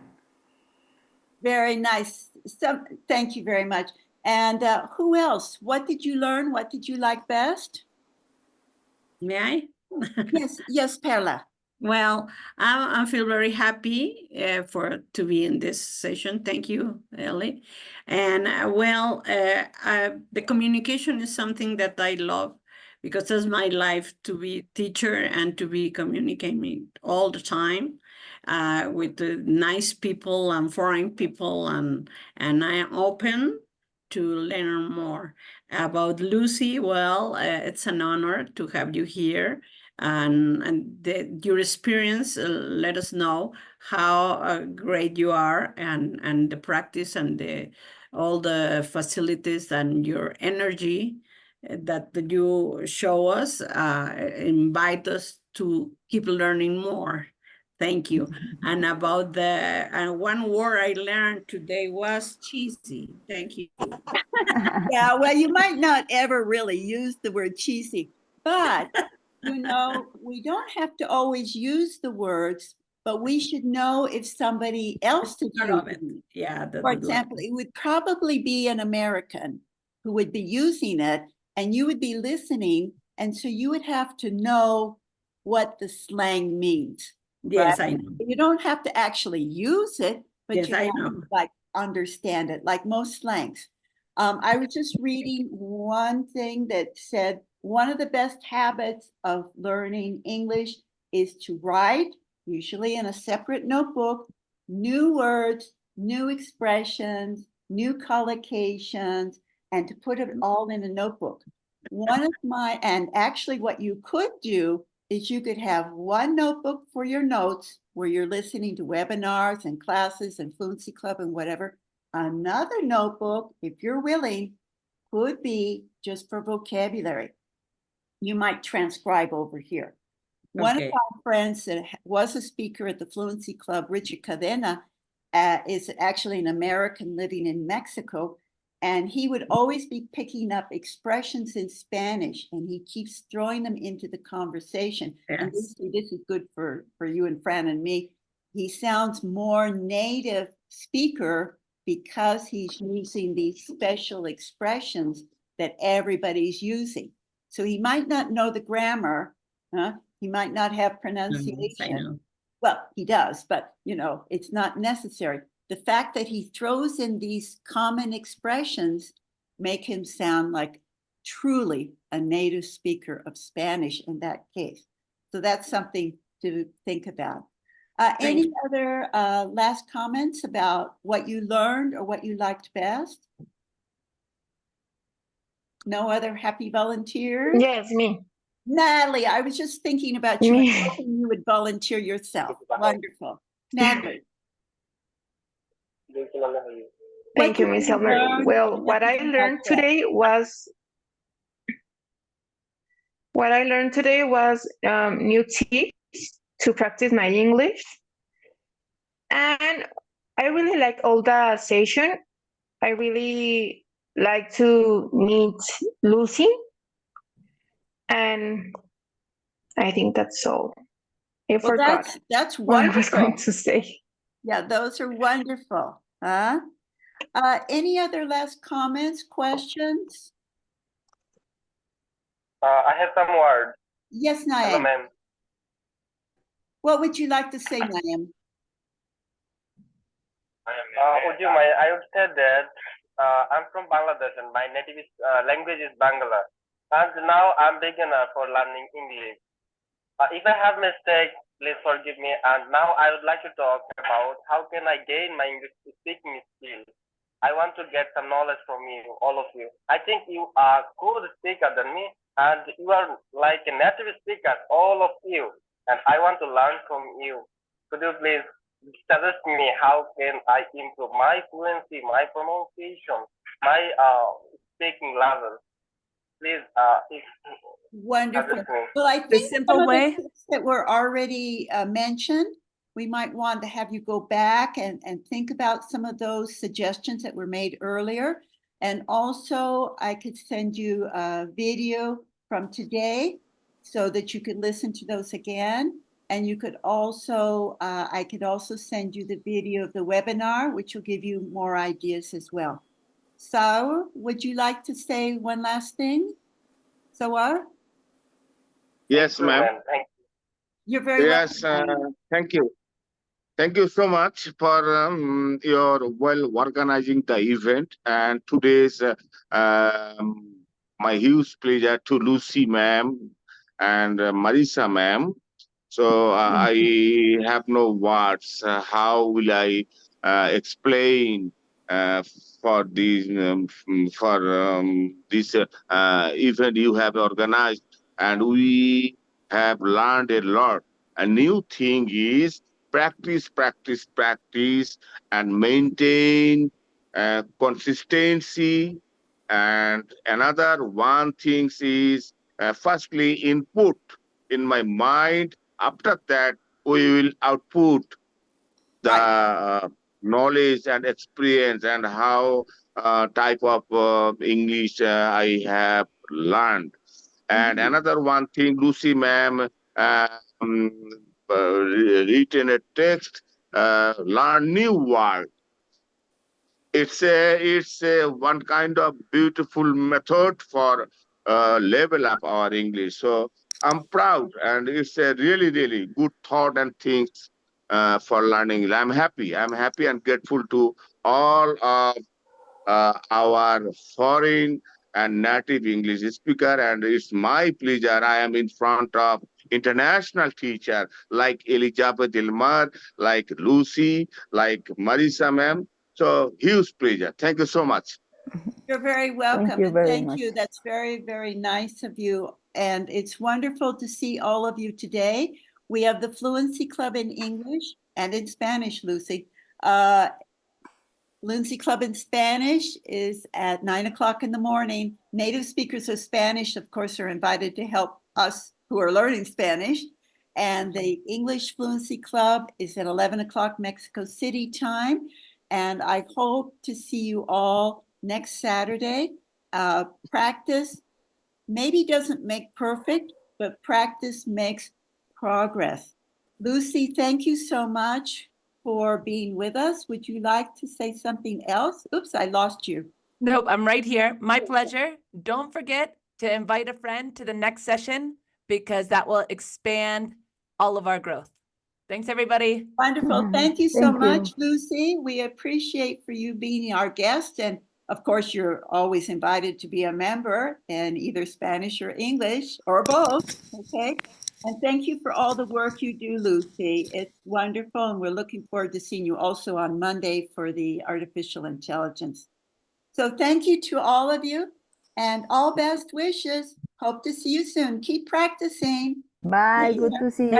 Very nice. So, thank you very much. And who else? What did you learn? What did you like best? May I? Yes, Perla. Well, I feel very happy to be in this session. Thank you, Ellie. And the communication is something that I love because it's my life to be teacher and to be communicating all the time with the nice people and foreign people, and I am open to learn more about Lucy. Well, it's an honor to have you here. And your experience, let us know how great you are, and the practice and all the facilities and your energy that you show us, invite us to keep learning more. Thank you. And about one word I learned today was cheesy. Thank you. Yeah, well, you might not ever really use the word cheesy, but you know, we don't have to always use the words, but we should know if somebody else is Part of using it. Yeah. For example, it would probably be an American who would be using it, and you would be listening, and so you would have to know what the slang means. Yes, right? I know. You don't have to actually use it, but Yes, you I have know. to like understand it, like most slangs. I was just reading one thing that said one of the best habits of learning English is to write, usually in a separate notebook, new words, new expressions, new collocations, and to put it all in a notebook. And actually what you could do is you could have one notebook for your notes where you're listening to webinars and classes and Fluency Club and whatever. Another notebook, if you're willing, could be just for vocabulary. You might transcribe over here. One of our friends that was a speaker at the Fluency Club, Richard Cadena, is actually an American living in Mexico. And he would always be picking up expressions in Spanish, and he keeps throwing them into the conversation. Yes. And this is good for you and Fran and me. He sounds more native speaker because he's using these special expressions that everybody's using. So he might not know the grammar, he might not have pronunciation. I know. Well, he does, but you know, it's not necessary. The fact that he throws in these common expressions make him sound like truly a native speaker of Spanish in that case. So that's something to think about. Any other last comments about what you learned or what you liked best? No other happy volunteers? Yes, me. Natalie, I was just thinking about you Me. and hoping you would volunteer yourself. Wonderful. Natalie. Thank you, Ms. Elmer. Well, what I learned today was new tips to practice my English. And I really like all the session. I really like to meet Lucy. And I think that's all. I forgot that's what I was wonderful. going to say. Yeah, those are wonderful. Any other last comments, questions? I have some words. Yes, Hello, Naeem. ma'am. What would you like to say, Naeem? Would you mind? I would say that I'm from Bangladesh and my native language is Bangla. And now I'm beginner for learning English. If I have mistakes, please forgive me. And now I would like to talk about how can I gain my English speaking skills. I want to get some knowledge from you, all of you. I think you are good speaker than me, and you are like a native speaker, all of you. And I want to learn from you. Could you please suggest me how can I improve my fluency, my pronunciation, my speaking level? Please, if Wonderful. listening. Well, I The think some simple of the way. tips that were already mentioned, we might want to have you go back and think about some of those suggestions that were made earlier. And also, I could send you a video from today so that you could listen to those again. And you could also, I could also send you the video of the webinar, which will give you more ideas as well. Saur, would you like to say one last thing? Saur? Yes, Thank you, ma'am. ma'am. Thank you. Yes, thank you. Thank you so much for your organizing the event. And today's my huge pleasure to Lucy ma'am and Marisa ma'am. So I have no words. How will I explain uh, for this event you have organized? And we have learned a lot. A new thing is practice, practice, practice, and maintain consistency. And another one thing is firstly input in my mind. After that, we will output the knowledge and experience and how type of English I have learned. And another one thing, Lucy ma'am um, written a text, learn new word. It's a one kind of beautiful method for level up our English. So I'm proud, and it's a really, really good thought and things for learning. I'm happy. I'm happy and grateful to all of our foreign and native English speaker, and it's my pleasure. I am in front of international teacher like Elizabeth Ilmar, like Lucy, like Marisa ma'am. So huge pleasure. Thank you so much. You're very welcome. you And very thank much. you. That's very, very nice of you. And it's wonderful to see all of you today. We have the Fluency Club in English and in Spanish, Lucy. Fluency Club in Spanish is at 9 o'clock in the morning. Native speakers of Spanish, of course, are invited to help us who are learning Spanish. And the English Fluency Club is at 11 o'clock Mexico City time. And I hope to see you all next Saturday. Practice maybe doesn't make perfect, but practice makes progress. Lucy, thank you so much for being with us. Would you like to say something else? Oops, I lost you. Nope, I'm right here. My pleasure. Don't forget to invite a friend to the next session because that will expand all of our growth. Thanks, everybody. Wonderful. Thank you so Thank you. much, Lucy. We appreciate for you being our guest. And of course, you're always invited to be a member in either Spanish or English or both. Okay. And thank you for all the work you do, Lucy. It's wonderful. And we're looking forward to seeing you also on Monday for the artificial intelligence. So thank you to all of you and all best wishes. Hope to see you soon. Keep practicing. Bye. Good to see you.